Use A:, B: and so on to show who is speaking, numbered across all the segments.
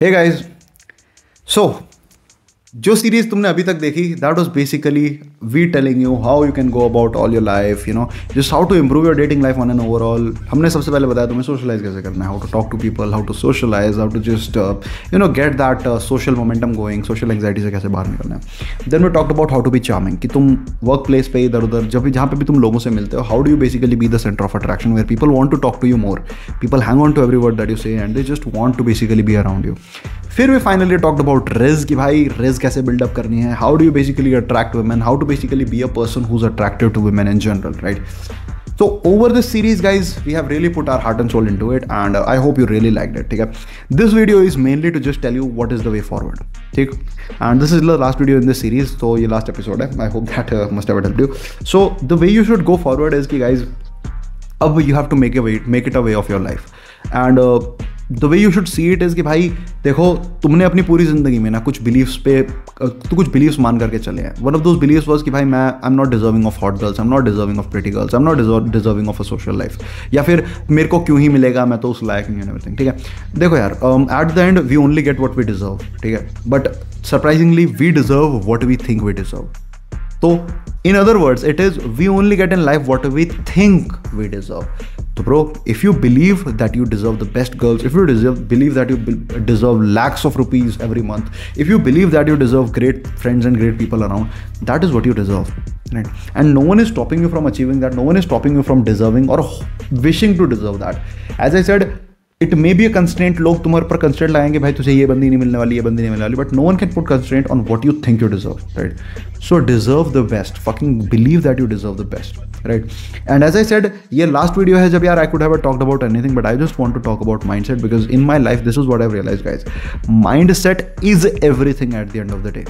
A: Hey guys, सो जो series तुमने अभी तक देखी that was basically we telling you how you can go about all your life, just how to improve your dating life on an overall. हमने सबसे पहले बताया तुम्हें सोशलाइज कैसे करना है, how to talk to people, how to socialise, how to just get that social momentum going, social anxiety से कैसे बाहर निकलना है। Then we talked about how to be charming, कि तुम वर्क प्लेस पे इधर उधर जब भी जहाँ पे भी तुम लोगों से मिलते हो, how do you basically be the centre of attraction where people want to talk to you more, people hang on to every word that you say and they just want to basically be around you. फिर we finally talked about rizz, कि भाई rizz कैसे build up करनी है, how do you basically attract women, how to basically be a person who is attractive to women in general, right? So over this series, guys, we have really put our heart and soul into it, and I hope you really liked it. Okay, this video is mainly to just tell you what is the way forward. Okay, and this is the last video in this series, so ये last episode है. I hope that must have helped you. So the way you should go forward is कि guys, अब you have to make it a way of your life, and the way you should see it is कि भाई देखो, तुमने अपनी पूरी ज़िंदगी में ना कुछ बिलीव्स पे तो कुछ बिलीव्स मान करके चले हैं। One of those beliefs was कि भाई मैं I am not deserving of hot girls, I am not deserving of pretty girls, I am not deserving of a social life, या फिर मेरे को क्यों ही मिलेगा, मैं तो उस लायक नहीं हूँ, एवरीथिंग। ठीक है, देखो यार, at the end we only get what we deserve, ठीक है, but surprisingly we deserve what we think we deserve. तो in other words, it is we only get in life what we think we deserve. So bro, if you believe that you deserve the best girls, if you believe that you deserve lakhs of rupees every month, if you believe that you deserve great friends and great people around, that is what you deserve, right? And no one is stopping you from achieving that, no one is stopping you from deserving or wishing to deserve that. As I said, it may be a constraint, लोग तुम्हारे पर constraint लगाएंगे, भाई तुझे ये बंदी नहीं मिलने वाली, ये बंदी नहीं मिलने वाली, but no one can put constraint on what you think you deserve, right? So deserve the best, fucking believe that you deserve the best, right? And as I said, ये लास्ट वीडियो है जब यार I could have talked about anything, but I just want to talk about mindset, because in my life this is what I realise guys, mindset is everything at the end of the day.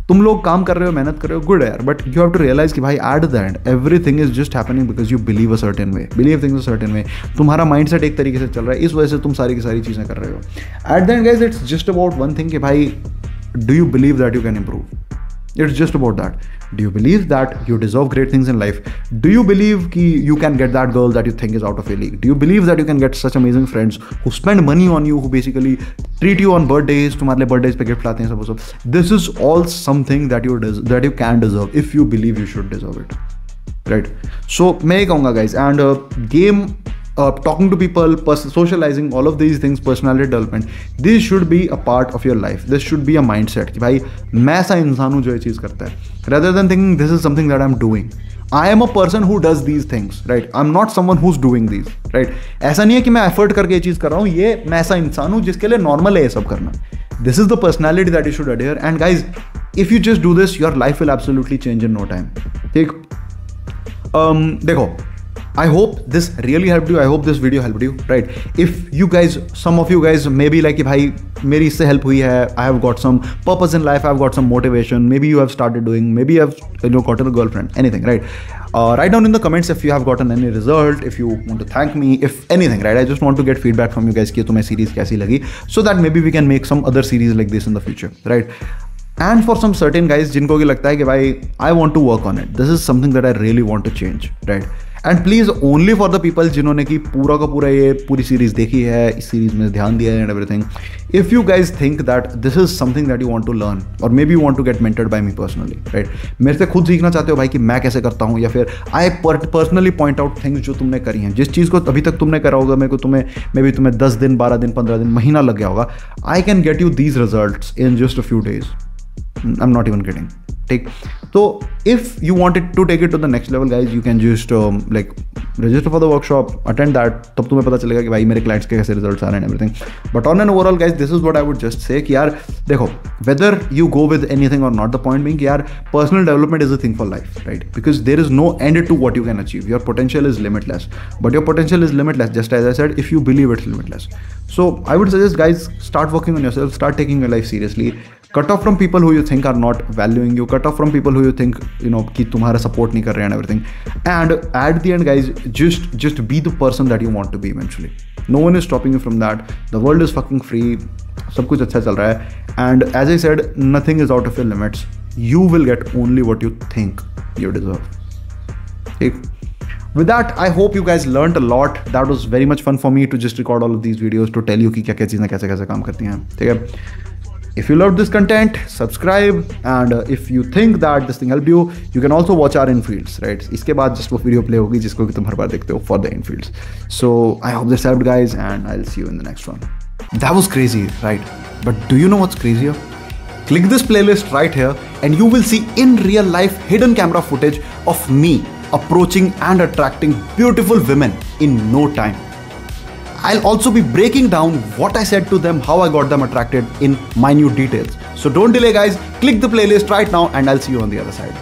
A: तुम लोग काम कर रहे हो, मेहनत कर रहे हो, गुड है यार, but you have to realise कि भाई at the end everything is just happening because you believe a certain way, believe things a certain way. तुम्हारा माइंडसेट एक तरीके से चल रहा है, इस वजह से तुम सारी की सारी चीज़ें कर रहे हो। Eight the and guys, it's just about one thing कि भाई do you believe that you can improve? It's just about that. Do you believe that you deserve great things in life? Do you believe कि you can get that girl that you think is out of your league? Do you believe that you can get such amazing friends who spend money on you, who basically treat you on birthdays, तुम्हारे लिए birthdays पे gift लाते हैं सब? This is all something that you can deserve if you believe you should deserve it, right? So मैं ये कहूँगा guys, and game, talking to people, socializing, all of these things, personality development, this should be a part of your life. This should be a mindset कि भाई मैं ऐसा इंसान हूँ जो ये चीज़ करता है, rather than thinking this is something that I'm doing. I am a person who does these things, right? I'm not someone who's doing these, right? ऐसा नहीं है कि मैं एफर्ट करके ये चीज़ कर रहा हूँ, ये मैं ऐसा इंसान हूँ जिसके लिए नॉर्मल है ये सब करना. This is the personality that you should adhere. And guys, if you just do this, your life will absolutely change in no time. ठीक? देखो, I hope this really helped you. I hope this video helped you, right? If you guys, some of you guys may be like, भाई मेरी इससे help हुई है, I have got some purpose in life, I have got some motivation, maybe you have started doing, maybe you have gotten a girlfriend, anything, right? Write down in the comments if you have gotten any result, if you want to thank me, if anything, right? I just want to get feedback from you guys कि तुम्हें series कैसी लगी, so that maybe we can make some other series like this in the future, right? And for some certain guys जिनको भी लगता है कि भाई I want to work on it, this is something that I really want to change, right? And please only for the people जिन्होंने कि पूरा का पूरा ये पूरी सीरीज़ देखी है, इस सीरीज़ में ध्यान दिया है and everything, if you guys think that this is something that you want to learn, और maybe you want to get mentored by me personally, right? मेरे से खुद सीखना चाहते हो भाई कि मैं कैसे करता हूँ, या फिर I personally point out things जो तुमने करी हैं, जिस चीज़ को अभी तक तुमने करा होगा, मेरे को तुम्हें 10 दिन, 12 दिन, 15 दिन, महीना लग गया होगा, I can get you these results in just a few days. I am not even kidding. ठीक, तो if you wanted to take it to the next level guys, you can just like register for the workshop, attend that, तब तुम्हें पता चलेगा कि भाई मेरे clients के कैसे रिजल्ट्स आ रहे हैं everything. But on an overall guys, this is what I would just say कि यार देखो, whether you go with anything और नॉट, द पॉइंट बीइंग कि यार personal development is a thing for life, right? Because there is no end to what you can achieve. Your potential is limitless, but your potential is limitless just as I said, if you believe it's limitless. So I would suggest guys, start working on yourself, start taking your life seriously, cut off from people who you think are not valuing you, cut off from people who you think कि तुम्हारा support नहीं कर रहे हैं and everything, and at the end guys, just be the person that you want to be eventually. No one is stopping you from that. The world is fucking free, सब कुछ अच्छा चल रहा है, and as I said, nothing is out of your limits. You will get only what you think you deserve. ठीक? With that, I hope you guys learned a lot. That was very much fun for me to just record all of these videos to tell you कि क्या-क्या चीज़ें कैसे-कैसे काम करती हैं, ठीक है? If you loved this content, subscribe, and if you think that this thing helped you, you can also watch our infields, right? इसके बाद just वो video play होगी जिसको कि तुम हर बार देखते हो for the infields. So I hope this helped, guys, and I'll see you in the next one. That was crazy, right? But do you know what's crazier? Click this playlist right here, and you will see in real life hidden camera footage of me approaching and attracting beautiful women in no time. I'll also be breaking down what I said to them, how I got them attracted in minute details. So don't delay, guys. Click the playlist right now, and I'll see you on the other side.